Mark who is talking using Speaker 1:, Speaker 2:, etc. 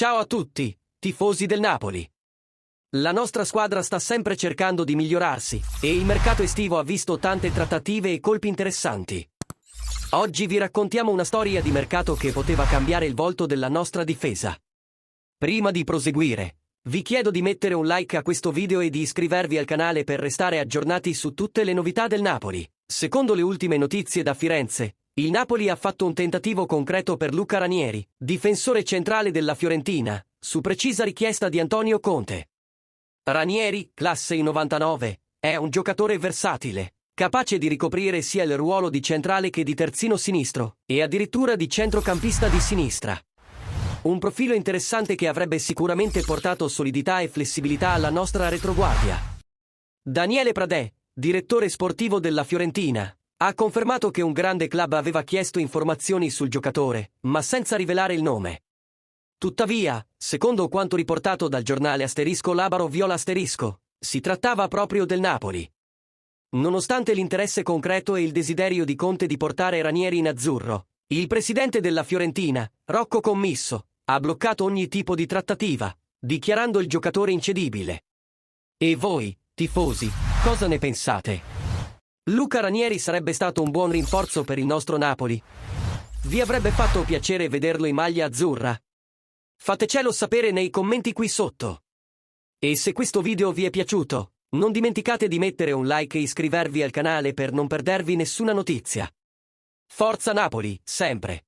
Speaker 1: Ciao a tutti, tifosi del Napoli. La nostra squadra sta sempre cercando di migliorarsi e il mercato estivo ha visto tante trattative e colpi interessanti. Oggi vi raccontiamo una storia di mercato che poteva cambiare il volto della nostra difesa. Prima di proseguire, vi chiedo di mettere un like a questo video e di iscrivervi al canale per restare aggiornati su tutte le novità del Napoli. Secondo le ultime notizie da Firenze, il Napoli ha fatto un tentativo concreto per Luca Ranieri, difensore centrale della Fiorentina, su precisa richiesta di Antonio Conte. Ranieri, classe 99, è un giocatore versatile, capace di ricoprire sia il ruolo di centrale che di terzino sinistro, e addirittura di centrocampista di sinistra. Un profilo interessante che avrebbe sicuramente portato solidità e flessibilità alla nostra retroguardia. Daniele Pradè, direttore sportivo della Fiorentina, ha confermato che un grande club aveva chiesto informazioni sul giocatore, ma senza rivelare il nome. Tuttavia, secondo quanto riportato dal giornale Labaro Viola si trattava proprio del Napoli. Nonostante l'interesse concreto e il desiderio di Conte di portare Ranieri in azzurro, il presidente della Fiorentina, Rocco Commisso, ha bloccato ogni tipo di trattativa, dichiarando il giocatore incedibile. E voi, tifosi, cosa ne pensate? Luca Ranieri sarebbe stato un buon rinforzo per il nostro Napoli? Vi avrebbe fatto piacere vederlo in maglia azzurra? Fatecelo sapere nei commenti qui sotto. E se questo video vi è piaciuto, non dimenticate di mettere un like e iscrivervi al canale per non perdervi nessuna notizia. Forza Napoli, sempre!